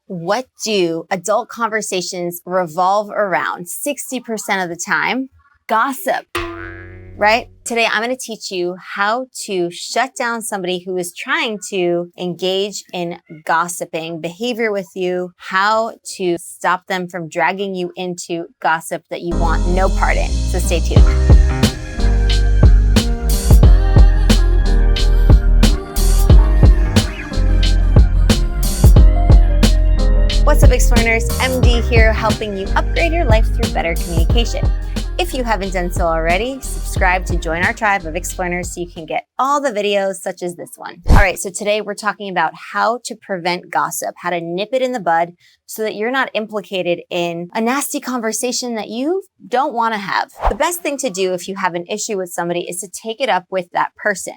What do adult conversations revolve around 60% of the time? Gossip, right? Today, I'm going to teach you how to shut down somebody who is trying to engage in gossiping behavior with you, how to stop them from dragging you into gossip that you want no part in. So stay tuned. What's up, Explearners? MD here, helping you upgrade your life through better communication. If you haven't done so already, subscribe to join our tribe of Explearners so you can get all the videos such as this one. All right, so today we're talking about how to prevent gossip, how to nip it in the bud so that you're not implicated in a nasty conversation that you don't want to have. The best thing to do if you have an issue with somebody is to take it up with that person.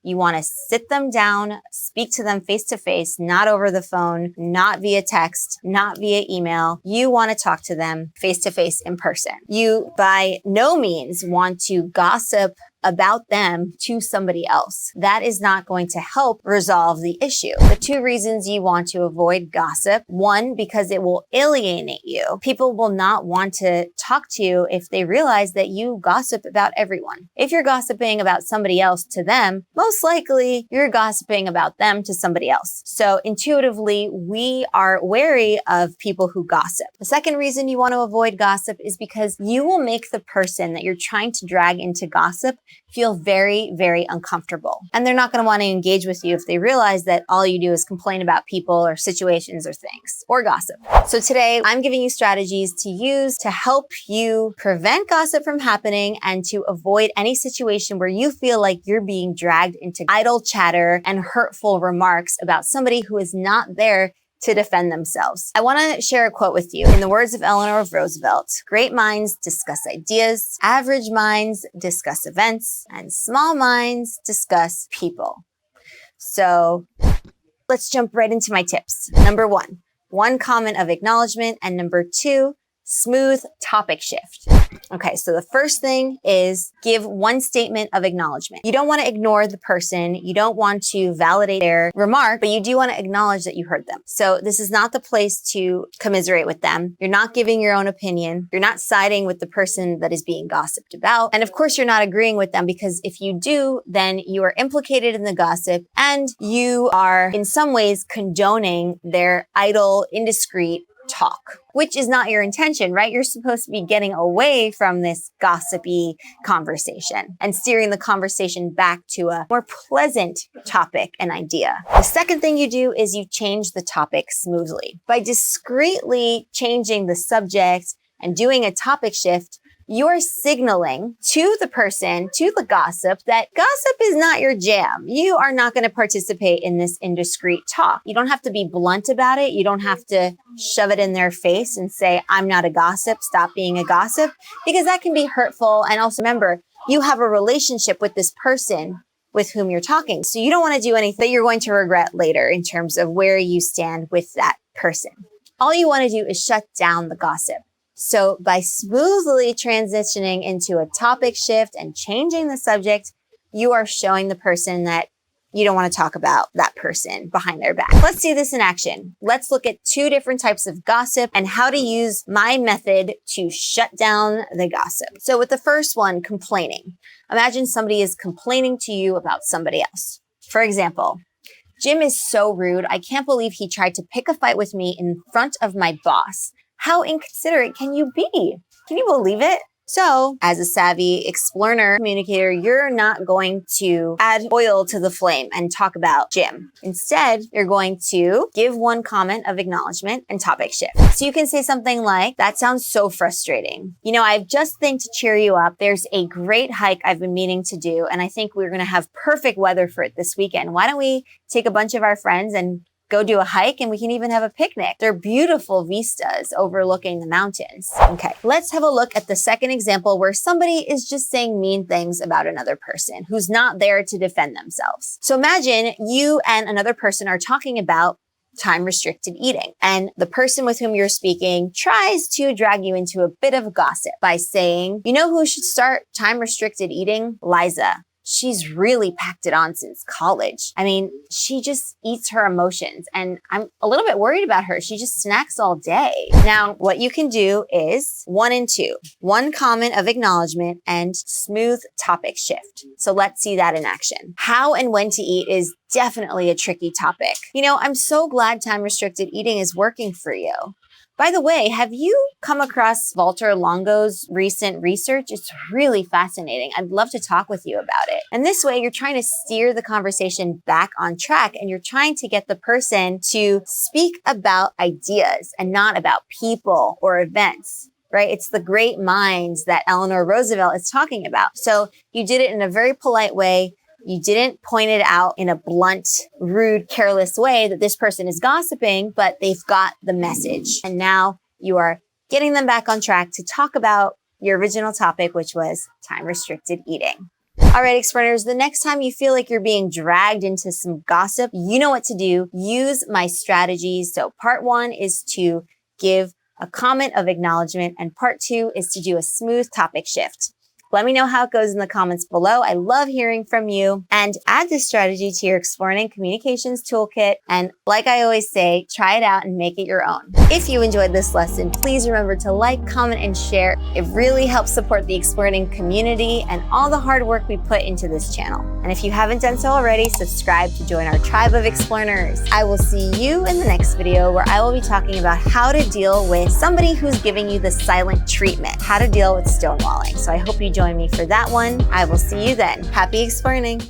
You want to sit them down, speak to them face to face, not over the phone, not via text, not via email. You want to talk to them face to face in person. You by no means want to gossip about them to somebody else. That is not going to help resolve the issue. The two reasons you want to avoid gossip: one, because it will alienate you. People will not want to talk to you if they realize that you gossip about everyone. If you're gossiping about somebody else to them, most likely you're gossiping about them to somebody else. So intuitively, we are wary of people who gossip. The second reason you want to avoid gossip is because you will make the person that you're trying to drag into gossip feel very, very uncomfortable. And they're not going to want to engage with you if they realize that all you do is complain about people or situations or things or gossip. So today I'm giving you strategies to use to help you prevent gossip from happening and to avoid any situation where you feel like you're being dragged into idle chatter and hurtful remarks about somebody who is not there to defend themselves. I want to share a quote with you. In the words of Eleanor Roosevelt, great minds discuss ideas, average minds discuss events, and small minds discuss people. So let's jump right into my tips. Number one comment of acknowledgement, and number two, smooth topic shift. Okay, so the first thing is give one statement of acknowledgement. You don't want to ignore the person. You don't want to validate their remark, but you do want to acknowledge that you heard them. So this is not the place to commiserate with them. You're not giving your own opinion. You're not siding with the person that is being gossiped about. And of course, you're not agreeing with them, because if you do, then you are implicated in the gossip and you are in some ways condoning their idle, indiscreet talk, which is not your intention, right? You're supposed to be getting away from this gossipy conversation and steering the conversation back to a more pleasant topic and idea. The second thing you do is you change the topic smoothly. By discreetly changing the subject and doing a topic shift, you're signaling to the person, to the gossip, that gossip is not your jam. You are not going to participate in this indiscreet talk. You don't have to be blunt about it. You don't have to shove it in their face and say, I'm not a gossip, stop being a gossip, because that can be hurtful. And also remember, you have a relationship with this person with whom you're talking. So you don't want to do anything that you're going to regret later in terms of where you stand with that person. All you want to do is shut down the gossip. So by smoothly transitioning into a topic shift and changing the subject, you are showing the person that you don't want to talk about that person behind their back. Let's see this in action. Let's look at two different types of gossip and how to use my method to shut down the gossip. So with the first one, complaining. Imagine somebody is complaining to you about somebody else. For example, Jim is so rude. I can't believe he tried to pick a fight with me in front of my boss. How inconsiderate can you be? Can you believe it? So, as a savvy Explearner communicator, you're not going to add oil to the flame and talk about Jim. Instead, you're going to give one comment of acknowledgement and topic shift. So you can say something like, that sounds so frustrating. You know, I have just think to cheer you up. There's a great hike I've been meaning to do, and I think we're going to have perfect weather for it this weekend. Why don't we take a bunch of our friends and go do a hike, and we can even have a picnic. They're beautiful vistas overlooking the mountains. Okay, let's have a look at the second example where somebody is just saying mean things about another person who's not there to defend themselves. So imagine you and another person are talking about time-restricted eating, and the person with whom you're speaking tries to drag you into a bit of gossip by saying, you know who should start time-restricted eating? Liza. she's really packed it on since college. I mean, she just eats her emotions, and I'm a little bit worried about her. She just snacks all day. Now, what you can do is 1 and 2, 1 comment of acknowledgement and smooth topic shift. So let's see that in action. How and when to eat is definitely a tricky topic. You know, I'm so glad time-restricted eating is working for you. By the way, have you come across Walter Longo's recent research? It's really fascinating. I'd love to talk with you about it. And this way, you're trying to steer the conversation back on track, and you're trying to get the person to speak about ideas and not about people or events. Right? It's the great minds that Eleanor Roosevelt is talking about. So you did it in a very polite way. You didn't point it out in a blunt, rude, careless way that this person is gossiping, but they've got the message. And now you are getting them back on track to talk about your original topic, which was time-restricted eating. All right, Explearners, the next time you feel like you're being dragged into some gossip, you know what to do. Use my strategies. So part 1 is to give a comment of acknowledgement, and part 2 is to do a smooth topic shift. Let me know how it goes in the comments below. I love hearing from you. And add this strategy to your Explearning Communications toolkit. And like I always say, try it out and make it your own. If you enjoyed this lesson, please remember to like, comment, and share. It really helps support the Explearning community and all the hard work we put into this channel. And if you haven't done so already, subscribe to join our tribe of Explearners. I will see you in the next video, where I will be talking about how to deal with somebody who's giving you the silent treatment, how to deal with stonewalling. So I hope you join me for that one. I will see you then. Happy Explearning!